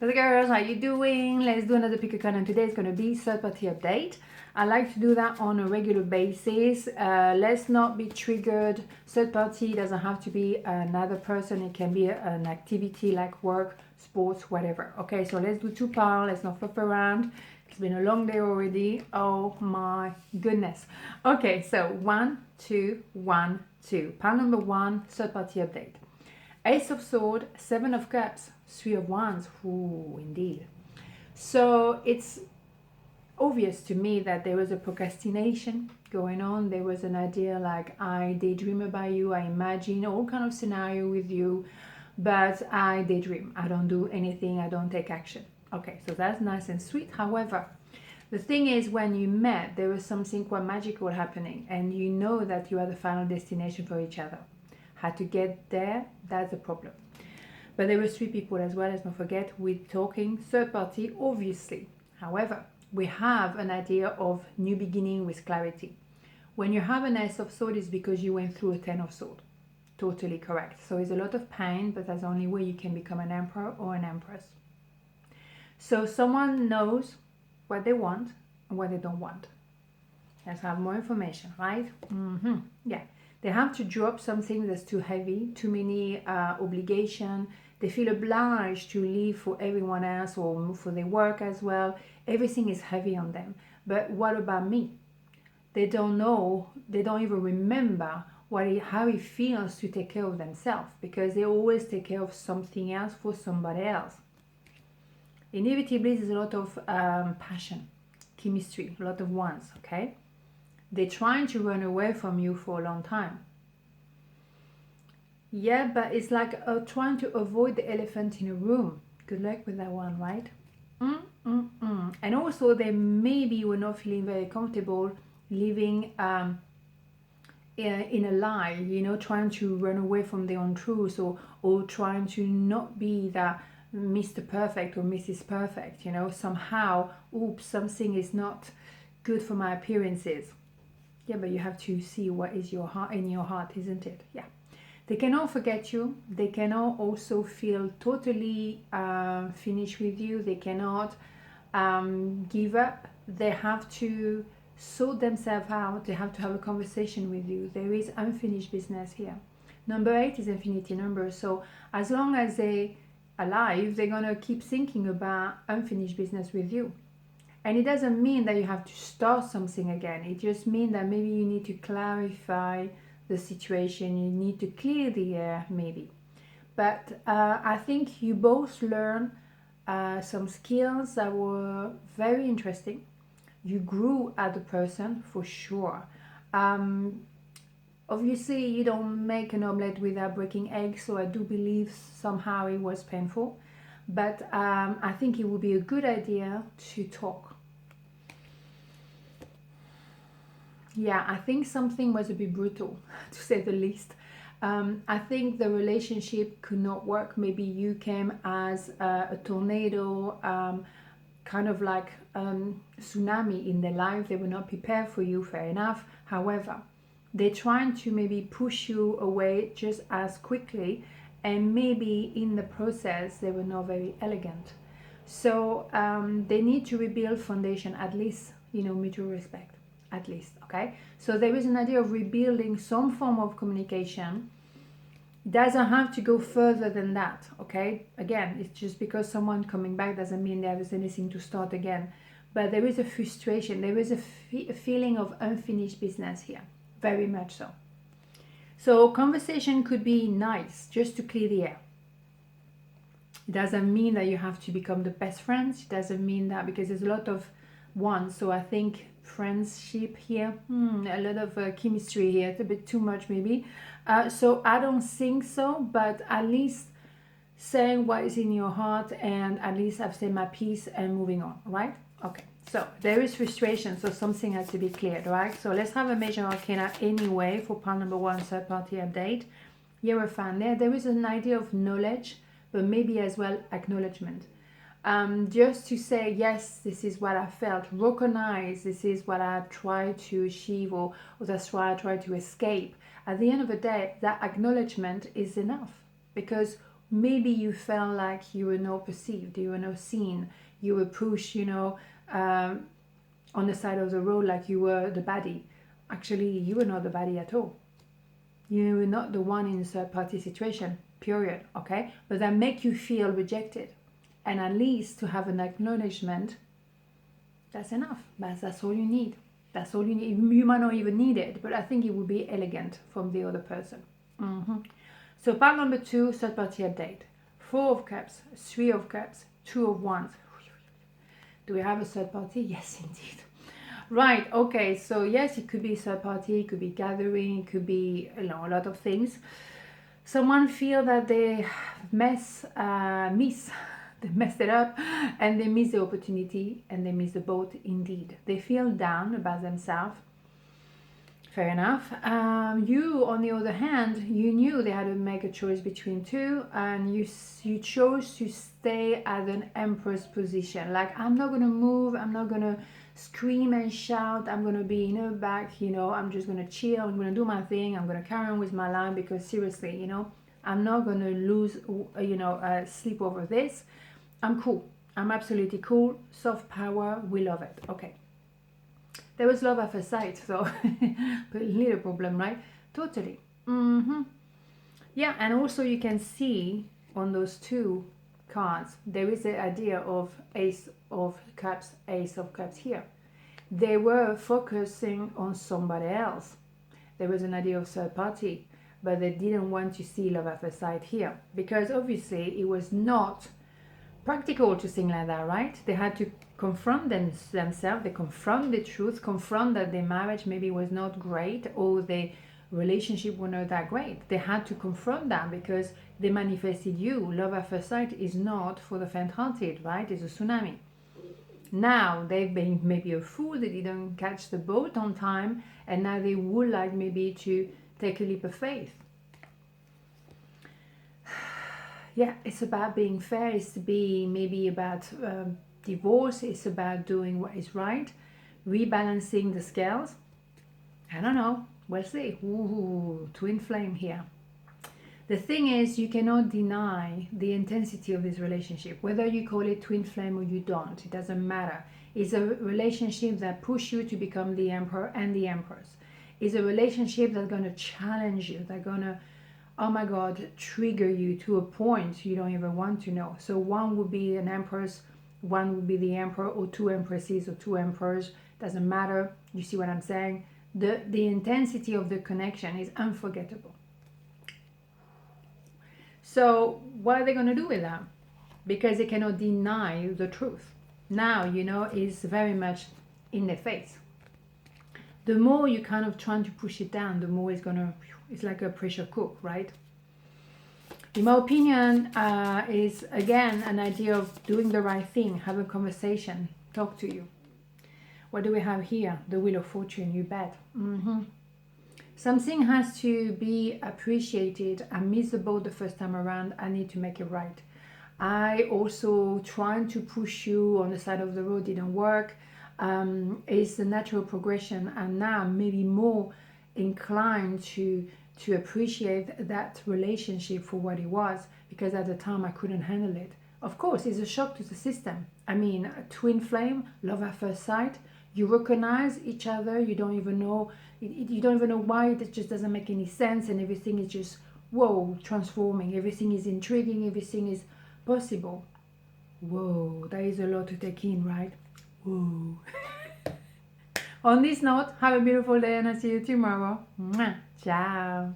Hey girls, how you doing? Let's do another pickacard, and today is going to be third party update. I like to do that on a regular basis. Let's not be triggered. Third party doesn't have to be another person. It can be an activity like work, sports, whatever. Okay, so let's do 2 piles. Let's not flip around. It's been a long day already. Oh my goodness. Okay, so 1, 2, 1, 2. Pile number 1, third party update. Ace of Swords, 7 of Cups, 3 of Wands. Ooh, indeed. So it's obvious to me that there was a procrastination going on. There was an idea like I daydream about you, I imagine all kind of scenario with you, but I daydream. I don't do anything, I don't take action. Okay, so that's nice and sweet. However, the thing is, when you met, there was something quite magical happening, and you know that you are the final destination for each other. How to get there, that's the problem. But there were 3 people as well, let's not forget, we're talking third party, obviously. However, we have an idea of new beginning with clarity. When you have an Ace of Swords, it's because you went through a 10 of Swords. Totally correct. So it's a lot of pain, but that's the only way you can become an emperor or an empress. So someone knows what they want and what they don't want. Let's have more information, right? Yeah. They have to drop something that's too heavy, too many obligation. They feel obliged to live for everyone else or for their work as well. Everything is heavy on them. But what about me? They don't know, they don't even remember how it feels to take care of themselves, because they always take care of something else for somebody else. Inevitably, there's a lot of passion, chemistry, a lot of wants, okay? They're trying to run away from you for a long time. Yeah, but it's like trying to avoid the elephant in a room. Good luck with that one, right? And also, they maybe were not feeling very comfortable living in a lie, you know, trying to run away from their own truth, or trying to not be that Mr. Perfect or Mrs. Perfect, you know, somehow, oops, something is not good for my appearances. Yeah, but you have to see what is your heart in your heart, isn't it? Yeah. They cannot forget you. They cannot also feel totally finished with you. They cannot give up. They have to sort themselves out. They have to have a conversation with you. There is unfinished business here. Number 8 is infinity number. So as long as they're alive, they're going to keep thinking about unfinished business with you. And it doesn't mean that you have to start something again. It just means that maybe you need to clarify the situation. You need to clear the air, maybe. But I think you both learn some skills that were very interesting. You grew as a person, for sure. Obviously, you don't make an omelette without breaking eggs, so I do believe somehow it was painful. But I think it would be a good idea to talk. Yeah, I think something was a bit brutal, to say the least. I think the relationship could not work. Maybe you came as a tornado, kind of like tsunami in their life. They were not prepared for you, fair enough. However, they're trying to maybe push you away just as quickly, and maybe in the process they were not very elegant. So they need to rebuild foundation, at least, you know, mutual respect, at least. Okay, so there is an idea of rebuilding some form of communication. It doesn't have to go further than that. Okay, again, it's just because someone coming back doesn't mean there is anything to start again, but there is a frustration, there is a feeling of unfinished business here, very much so. So conversation could be nice, just to clear the air. It doesn't mean that you have to become the best friends. It doesn't mean that, because there's a lot of one. So I think friendship here, a lot of chemistry here. It's a bit too much maybe. So I don't think so, but at least saying what is in your heart, and at least I've said my piece and moving on, right? Okay, so there is frustration, so something has to be cleared, right? So let's have a major arcana anyway for pile number 1, third party update. Hierophant. There is an idea of knowledge, but maybe as well acknowledgement. Just to say, yes, this is what I felt, recognize this is what I tried to achieve, or that's why I tried to escape. At the end of the day, that acknowledgement is enough, because maybe you felt like you were not perceived, you were not seen, you were pushed, you know, on the side of the road like you were the baddie. Actually, you were not the baddie at all. You were not the one in a third party situation, period, okay? But that make you feel rejected. And at least to have an acknowledgement, that's enough. That's all you need. That's all you need. You might not even need it, but I think it would be elegant from the other person. So part number 2, third party update. 4 of Cups, 3 of Cups, 2 of Wands. Do we have a third party? Yes, indeed. Right, okay, so yes, it could be third party, it could be gathering, it could be, you know, a lot of things. Someone feel that they messed it up, and they miss the opportunity, and they miss the boat indeed. They feel down about themselves. Fair enough. You, on the other hand, you knew they had to make a choice between two, and you chose to stay at an empress position. Like, I'm not going to move, I'm not going to scream and shout, I'm going to be in her back, you know, I'm just going to chill, I'm going to do my thing, I'm going to carry on with my life, because seriously, you know, I'm not going to lose, you know, sleep over this. I'm cool. I'm absolutely cool. Soft power, we love it. Okay. There was love at first sight, so but little problem, right? Totally. Yeah, and also you can see on those 2 cards, there is the idea of Ace of Cups, Ace of Cups here. They were focusing on somebody else. There was an idea of third party, but they didn't want to see love at first sight here, because obviously it was not practical to think like that, right? They had to confront themselves, they confront the truth, confront that their marriage maybe was not great, or the relationship was not that great. They had to confront that, because they manifested you. Love at first sight is not for the faint-hearted, right? It's a tsunami. Now they've been maybe a fool, they didn't catch the boat on time, and now they would like maybe to take a leap of faith. Yeah, it's about being fair, it's maybe about divorce, it's about doing what is right, rebalancing the scales. I don't know, we'll see. Ooh, twin flame here. The thing is, you cannot deny the intensity of this relationship, whether you call it twin flame or you don't, it doesn't matter. It's a relationship that pushes you to become the emperor and the empress. It's a relationship that's going to challenge you, that's going to, oh my God, trigger you to a point you don't even want to know. So one would be an empress, one would be the emperor, or 2 empresses or 2 emperors, doesn't matter. You see what I'm saying? The intensity of the connection is unforgettable. So what are they going to do with that? Because they cannot deny the truth. Now, you know, it's very much in their face. The more you kind of trying to push it down, the more it's going to, it's like a pressure cook, right? In my opinion, is again an idea of doing the right thing, have a conversation, talk to you. What do we have here? The Wheel of Fortune, you bet. Something has to be appreciated. I missed the boat the first time around, I need to make it right. I also trying to push you on the side of the road didn't work. It's the natural progression, and now I'm maybe more inclined to appreciate that relationship for what it was, because at the time I couldn't handle it. Of course, it's a shock to the system. I mean, a twin flame, love at first sight, you recognize each other, you don't even know, you don't even know why, it just doesn't make any sense, and everything is just, whoa, transforming, everything is intriguing, everything is possible. Whoa, that is a lot to take in, right? Whoa. On this note, have a beautiful day, and I'll see you tomorrow. Mwah. Ciao.